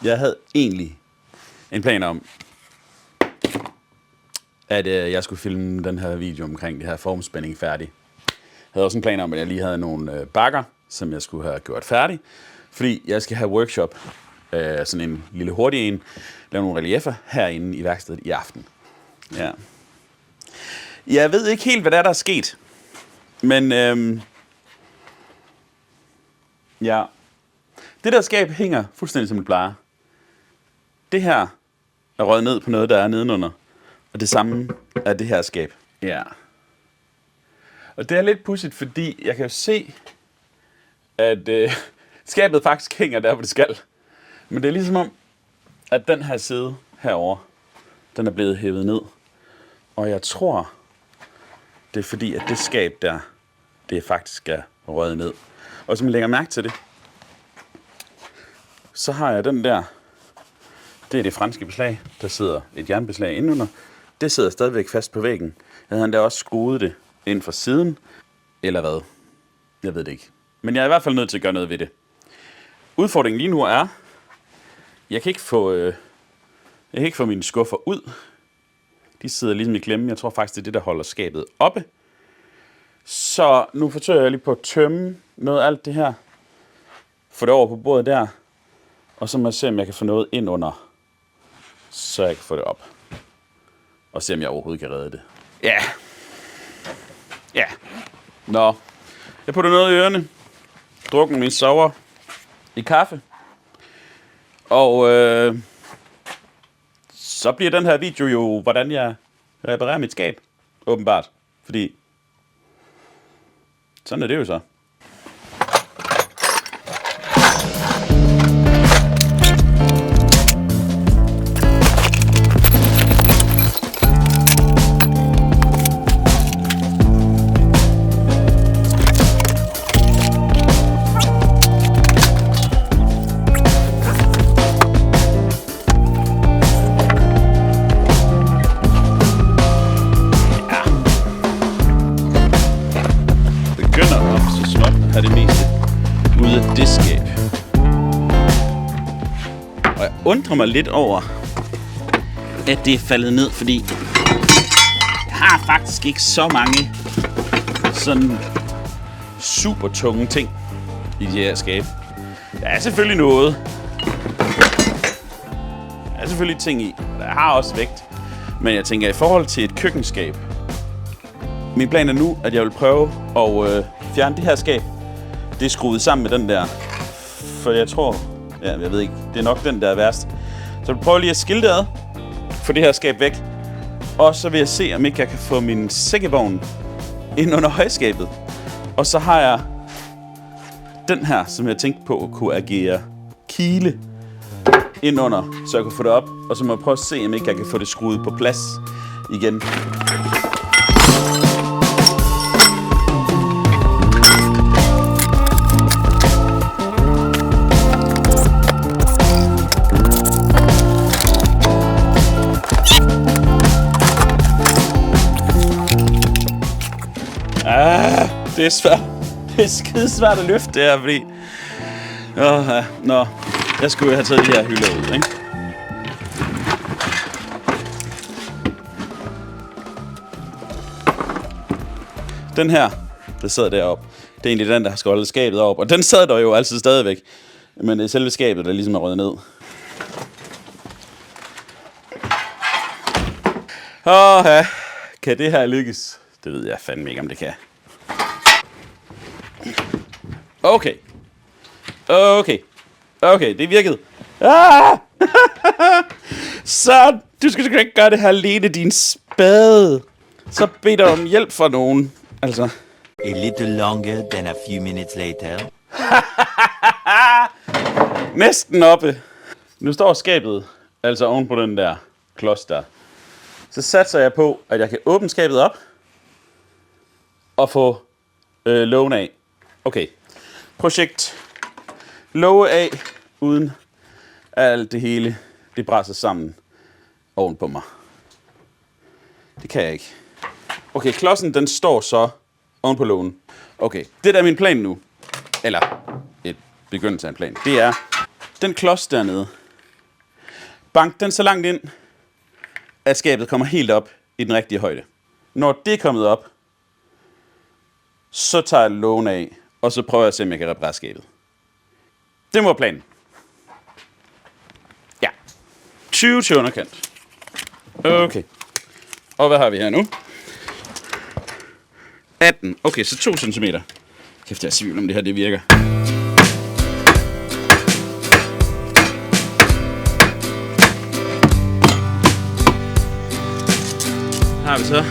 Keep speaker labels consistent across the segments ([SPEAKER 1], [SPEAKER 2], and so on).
[SPEAKER 1] Jeg havde egentlig en plan om, at jeg skulle filme den her video omkring det her formspænding færdig. Jeg havde også en plan om, at jeg lige havde nogle bakker, som jeg skulle have gjort færdig. Fordi jeg skal have workshop, sådan en lille hurtig en, lave nogle relieffer herinde i værkstedet i aften. Ja. Jeg ved ikke helt, hvad der er sket. Men ja, det der skab hænger fuldstændig som det plejer. Det her er røget ned på noget, der er nedenunder. Og det samme er det her skab. Ja. Og det er lidt pudsigt, fordi jeg kan jo se, at skabet faktisk hænger der, hvor det skal. Men det er ligesom om, at den her side herover, den er blevet hævet ned. Og jeg tror, det er fordi, at det skab der, det faktisk er røget ned. Og som jeg lægger mærke til det, så har jeg den der. Det er det franske beslag. Der sidder et jernbeslag indenunder. Det sidder stadigvæk fast på væggen. Jeg havde endda også skruet det ind fra siden. Eller hvad? Jeg ved det ikke. Men jeg er i hvert fald nødt til at gøre noget ved det. Udfordringen lige nu er, jeg kan ikke få mine skuffer ud. De sidder ligesom i klemme. Jeg tror faktisk, det er det, der holder skabet oppe. Så nu forsøger jeg lige på at tømme noget af alt det her. Få det over på bordet der. Og så må jeg se, om jeg kan få noget ind under, så jeg kan få det op. Og se, om jeg overhovedet kan redde det. Ja. Ja. Nå. Jeg putter noget i ørerne. Drukker min sover i kaffe. Og så bliver den her video jo, hvordan jeg reparerer mit skab. Åbenbart. Fordi sådan er det jo så. Have det meste ude af det skab. Og jeg undrer mig lidt over, at det er faldet ned, fordi jeg har faktisk ikke så mange sådan super tunge ting i de her skab. Der er selvfølgelig noget. Der er selvfølgelig ting i. Der har også vægt. Men jeg tænker, i forhold til et køkkenskab, min plan er nu, at jeg vil prøve at fjerne det her skab. Det er skruet sammen med den der. For jeg tror, ja, jeg ved ikke, det er nok den, der er værst. Så jeg vil prøve lige at skille det ad. Få det her skab væk. Og så vil jeg se, om ikke jeg kan få min sækkevogn ind under højskabet. Og så har jeg den her, som jeg tænkte på at kunne agere kile ind under, så jeg kan få det op. Og så må jeg prøve at se, om ikke jeg kan få det skruet på plads igen. Det er svært. Det er skidesvært at løfte det her, fordi jeg skulle have taget de her hylder ud, ikke? Den her, der sidder deroppe, det er egentlig den, der har skoldet skabet op. Og den sad der jo altid stadigvæk. Men det er selve skabet, der ligesom er røget ned. Kan det her lykkes? Det ved jeg fandme ikke, om det kan. Okay, det virkede. Så, du skal ikke gøre det her alene, din spade. Så bed dig om hjælp fra nogen. Altså.
[SPEAKER 2] A little longer than a few minutes later.
[SPEAKER 1] Næsten oppe. Nu står skabet altså oven på den der klods der. Så satser jeg på, at jeg kan åbne skabet op og få lågen af. Okay. Projekt låge af, uden alt det hele, det brænder sammen oven på mig. Det kan jeg ikke. Okay, klodsen den står så oven på lågen. Okay, det der er min plan nu. Eller et begyndelse af en plan. Det er den klods dernede. Bank den så langt ind, at skabet kommer helt op i den rigtige højde. Når det er kommet op, så tager jeg lågen af, og så prøver jeg at se, om jeg kan reparere skabet. Det må være planen. Ja. 20 til underkant. Okay. Og hvad har vi her nu? 18. Okay, så 2 cm. Kæft, jeg er tvivl om det her, det virker. Her har vi så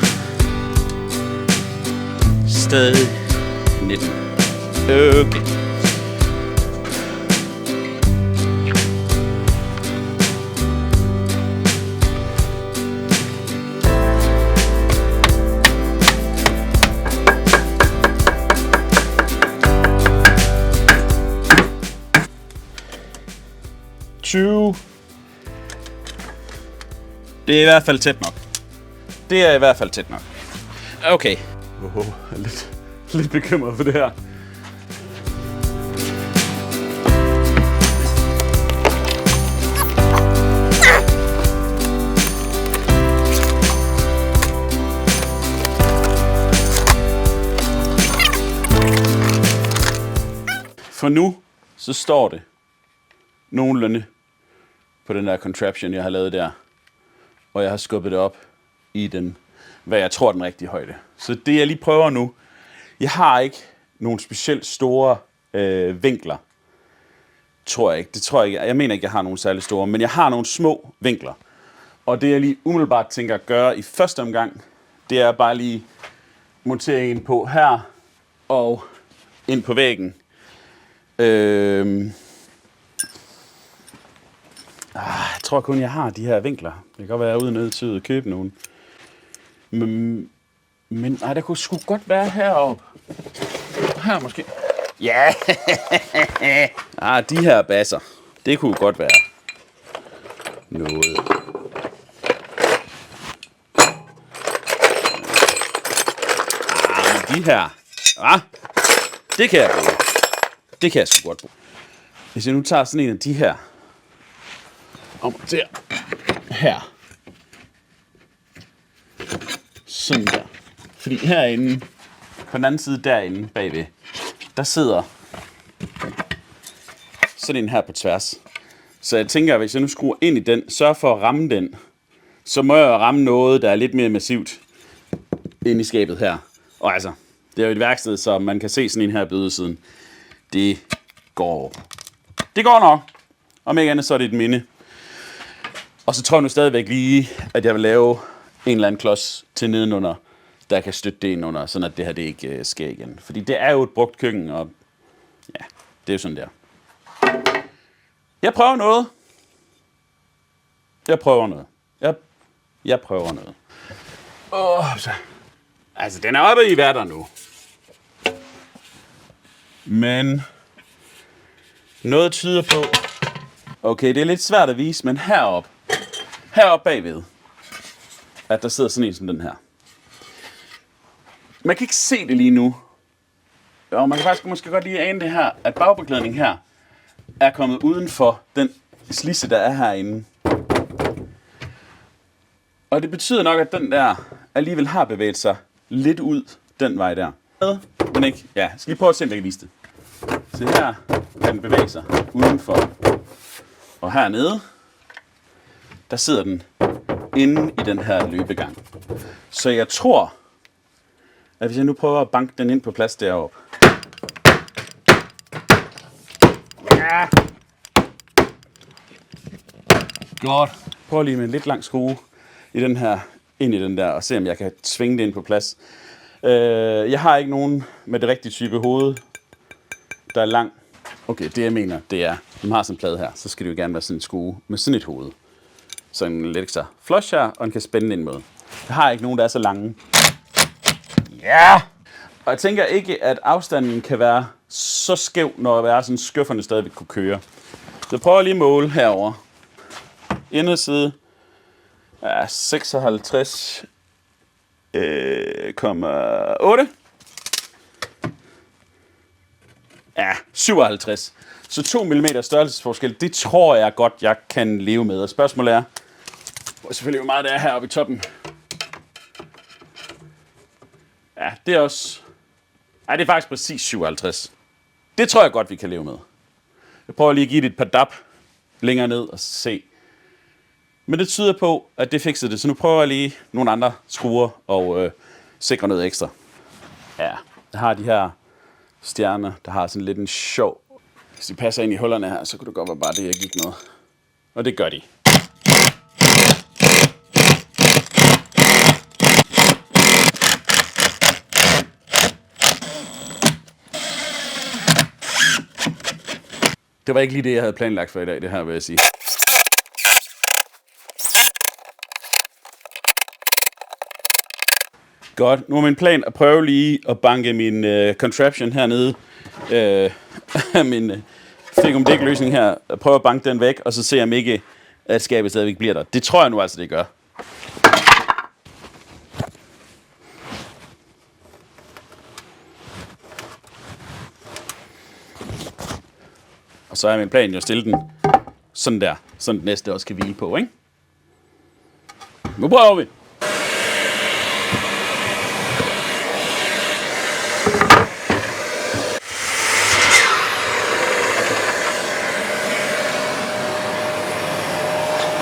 [SPEAKER 1] stadig 19. Okay. Det er i hvert fald tæt nok. Det er i hvert fald tæt nok. Okay. Jeg er lidt bekymret for det her. For nu, så står det nogenlunde på den der contraption, jeg har lavet der. Og jeg har skubbet det op i den, hvad jeg tror den rigtige højde. Så det jeg lige prøver nu, jeg har ikke nogle specielt store vinkler. Tror jeg ikke. Det tror jeg ikke. Jeg mener ikke, jeg har nogle særlig store, men jeg har nogle små vinkler. Og det jeg lige umiddelbart tænker at gøre i første omgang, det er bare lige montere en på her og ind på væggen. Jeg tror kun, jeg har de her vinkler. Det kan godt være, at jeg er ude nødt til at købe nogen. Men der kunne sgu godt være heroppe. Her måske. Ja! De her basser. Det kunne godt være noget. Men de her. Det kan jeg bruge. Det kan jeg sgu godt bruge. Hvis jeg nu tager sådan en af de her. Og monterer her. Sådan der. Fordi herinde, på den anden side derinde bagved, der sidder sådan en her på tværs. Så jeg tænker, at hvis jeg nu skruer ind i den, sørg for at ramme den, så må jeg ramme noget, der er lidt mere massivt inde i skabet her. Og altså, det er jo et værksted, så man kan se sådan en her på ydersiden. Det går nok. Om ikke andet, så er det et minde. Og så tror jeg nu stadigvæk lige, at jeg vil lave en eller anden klods til nedenunder, der kan støtte det ind under, sådan at det her det ikke sker igen. Fordi det er jo et brugt køkken, og ja, det er jo sådan der. Jeg prøver noget. Jeg prøver noget. Altså, den er oppe i værter nu. Men noget tyder på... Okay, det er lidt svært at vise, men heroppe bagved, at der sidder sådan en som den her. Man kan ikke se det lige nu. Og man kan faktisk måske godt lige ane det her, at bagbeklædningen her er kommet uden for den slidse, der er herinde. Og det betyder nok, at den der alligevel har bevæget sig lidt ud den vej der. Men ikke? Ja, jeg skal lige prøve at se, om jeg kan vise det. Så her kan den bevæge sig udenfor. Og hernede, der sidder den inde i den her løbegang. Så jeg tror, at hvis jeg nu prøver at banke den ind på plads deroppe. Ja. Godt. Prøv lige med en lidt lang skrue i den her, ind i den der, og se om jeg kan tvinge det ind på plads. Jeg har ikke nogen med det rigtige type hoved, der er lang. Okay, det jeg mener, det er, når man har sådan en plade her, så skal det jo gerne være sådan en skrue med sådan et hoved. Så den lægger sig flush her, og den kan spænde ind med. Jeg har ikke nogen, der er så lange. Ja! Og jeg tænker ikke, at afstanden kan være så skæv, når der er sådan skøfferne stadigvæk kunne køre. Så prøver jeg lige at måle herover. Inderside er 56,8. Ja, 57. Så 2 mm størrelsesforskel, det tror jeg godt, jeg kan leve med. Og spørgsmålet er, selvfølgelig hvor meget det er heroppe i toppen. Ja, det er også... Ej, det er faktisk præcis 57. Det tror jeg godt, vi kan leve med. Jeg prøver lige at give det et par dab længere ned og se. Men det tyder på, at det fikser det. Så nu prøver jeg lige nogle andre skruer og sikre noget ekstra. Ja, jeg har de her stjerner, der har sådan lidt en sjov... Hvis de passer ind i hullerne her, så kunne det godt være bare det, jeg gik med. Og det gør de. Det var ikke lige det, jeg havde planlagt for i dag, det her, vil jeg sige. Godt, nu er min plan at prøve lige at banke min contraption hernede. Min fikumdik-løsning her. At prøve at banke den væk, og så se om ikke, at skabet stadigvæk bliver der. Det tror jeg nu altså, det gør. Og så er min plan jo at stille den sådan der, så den næste også kan hvile på, ikke? Nu prøver vi!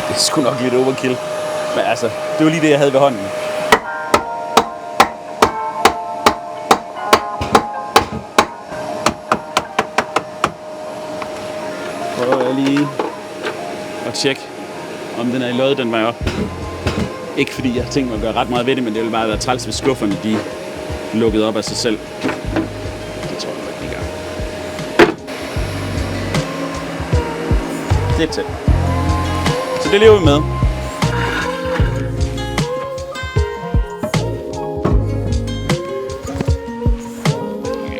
[SPEAKER 1] Det er sgu nok lidt overkill. Men altså, det var lige det, jeg havde ved hånden. Prøver jeg lige at tjekke, om den er i lod, den var op. Ikke fordi jeg har tænkt mig at gøre ret meget ved det, men det ville bare være træls, hvis skufferne de lukkede op af sig selv. Det tror jeg ikke, de gør. Det er tæt. Så det lever vi med.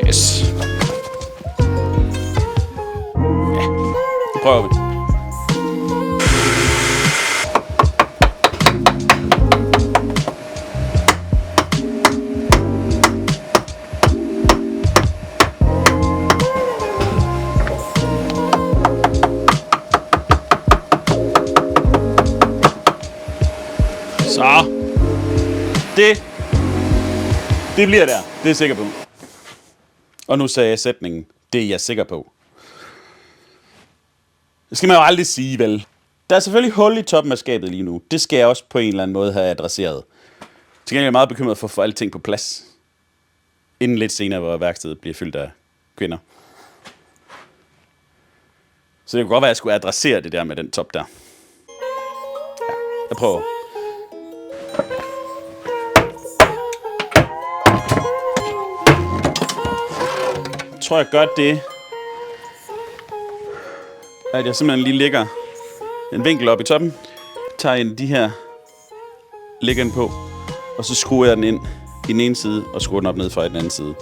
[SPEAKER 1] Yes. Ja, det prøver vi. Så. Det bliver der. Det er jeg sikker på. Og nu sagde jeg sætningen. Det er jeg sikker på. Det skal man jo aldrig sige, vel? Der er selvfølgelig hul i toppen af skabet lige nu. Det skal jeg også på en eller anden måde have adresseret. Til gengæld er jeg meget bekymret for at få alle ting på plads. Inden lidt senere, hvor værkstedet bliver fyldt af kvinder. Så det kunne godt være, at jeg skulle adressere det der med den top der. Ja, jeg prøver. Jeg tror, jeg gør det, at jeg simpelthen lige lægger en vinkel op i toppen, tager en af de her, lægger den på, og så skruer jeg den ind i den ene side, og skruer den op ned fra den anden side.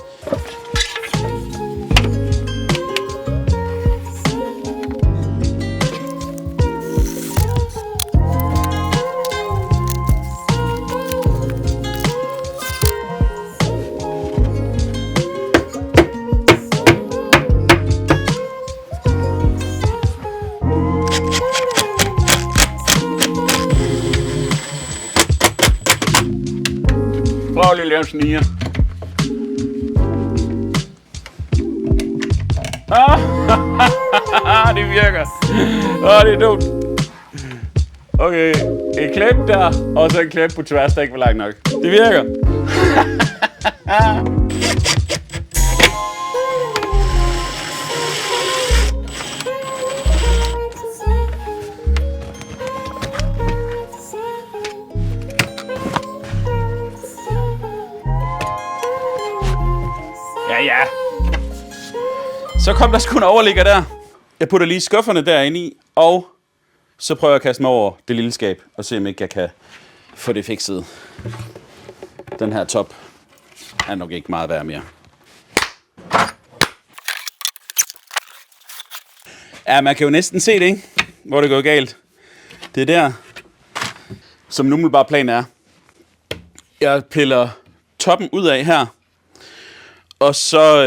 [SPEAKER 1] Prøv lige at lave en sniger. Det virker. Det er dumt. Okay, et klip der, og så en klip på tværs, der ikke var langt nok. Det virker. Ja. Så kom der sgu en overligger der. Jeg putter lige skufferne derinde i, og så prøver jeg at kaste mig over det lille skab, og se om ikke jeg kan få det fikset. Den her top er nok ikke meget værd mere. Ja, man kan jo næsten se det, ikke? Hvor det går galt. Det er der, som en umiddelbar plan er. Jeg piller toppen ud af her, og så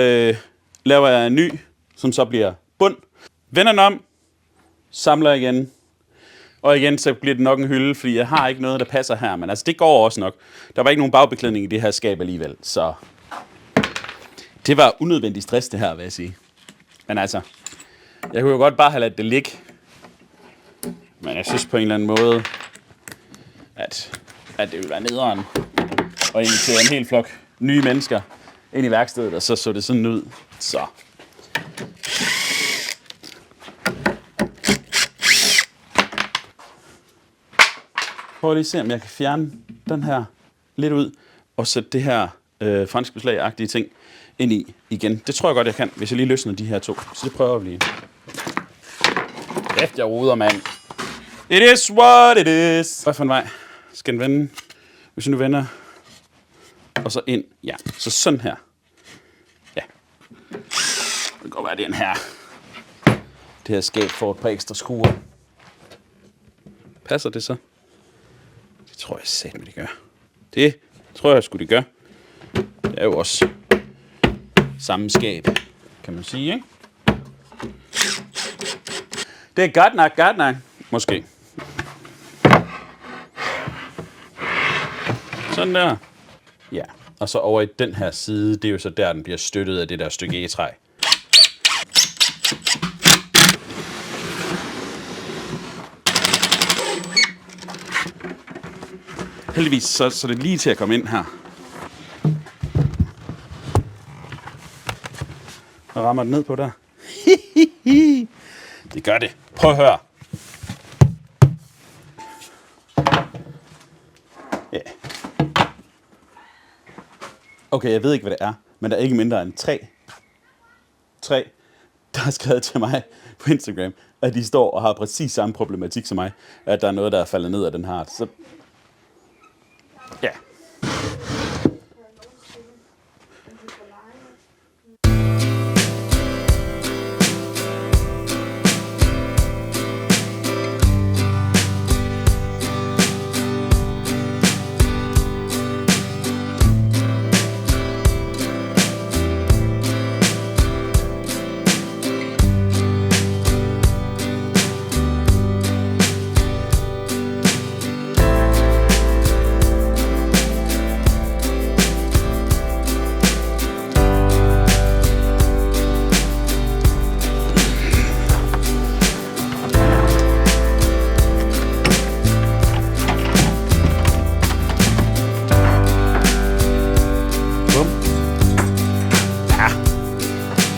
[SPEAKER 1] laver jeg en ny, som så bliver bund. Vender den om. Samler igen. Og igen, så bliver det nok en hylde, fordi jeg har ikke noget, der passer her. Men altså, det går også nok. Der var ikke nogen bagbeklædning i det her skab alligevel. Så det var unødvendig stress, det her, vil jeg sige. Men altså, jeg kunne jo godt bare have ladet det ligge. Men jeg synes på en eller anden måde, at det ville være nederen og invitere en hel flok nye mennesker ind i værkstedet, og så det sådan ud. Så. Prøv lige at se, om jeg kan fjerne den her lidt ud, og sætte det her fransk beslag-agtige ting ind i igen. Det tror jeg godt, jeg kan, hvis jeg lige løsner de her to. Så det prøver vi lige. Efter jeg ruder, mand. It is what it is. Hvad for en vej skal den vende? Hvis jeg nu vender, og så ind. Ja, så sådan her. Ja. Det kan godt være, den her. Det her skab får et par ekstra skruer. Passer det så? Det tror jeg satme, det gør. Det tror jeg sgu, det gør. Det er jo også samme skab, kan man sige, ikke? Det er godt nok. Måske. Sådan der. Ja, og så over i den her side, det er jo så der, den bliver støttet af det der stykke egetræ. Heldigvis så er det lige til at komme ind her. Og rammer den ned på der. Det gør det. Prøv at høre. Ja. Okay, jeg ved ikke, hvad det er, men der er ikke mindre end tre, der har skrevet til mig på Instagram, at de står og har præcis samme problematik som mig, at der er noget, der er faldet ned af den her. Så ja.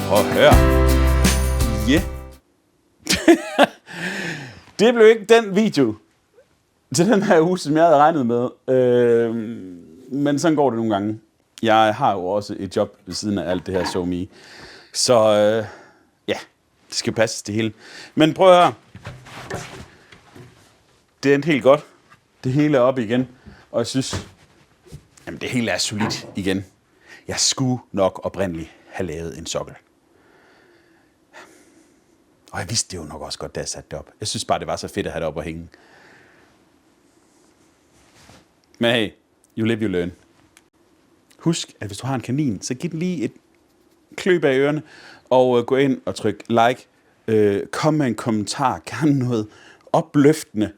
[SPEAKER 1] Prøv at høre. Yeah. Det blev ikke den video til den her uge, som jeg havde regnet med. Men sådan går det nogle gange. Jeg har jo også et job ved siden af alt det her SoMe. Så ja, det skal passes det hele. Men prøv at høre. Det endte helt godt. Det hele er oppe igen. Og jeg synes, jamen det hele er solidt igen. Jeg skulle nok oprindeligt have lavet en sokkel. Og jeg vidste det jo nok også godt, da jeg satte det op. Jeg synes bare, det var så fedt at have det op og hænge. Men hey, you live, you learn. Husk, at hvis du har en kanin, så giv den lige et kløb af ørerne, og gå ind og tryk like. Kom med en kommentar, gerne noget opløftende.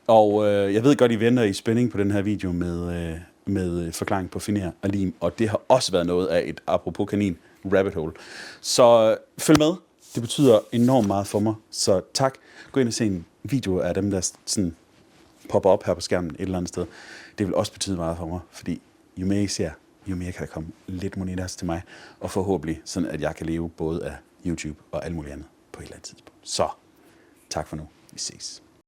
[SPEAKER 1] Og jeg ved godt, I venter i spænding på den her video med forklaring på finer og lim. Og det har også været noget af et, apropos kanin, rabbit hole. Så følg med. Det betyder enormt meget for mig, så tak. Gå ind og se en video af dem, der sådan popper op her på skærmen et eller andet sted. Det vil også betyde meget for mig, fordi jo mere I ser, jo mere kan der komme lidt monetas til mig, og forhåbentlig sådan, at jeg kan leve både af YouTube og alt muligt andet på et eller andet tidspunkt. Så tak for nu. Vi ses.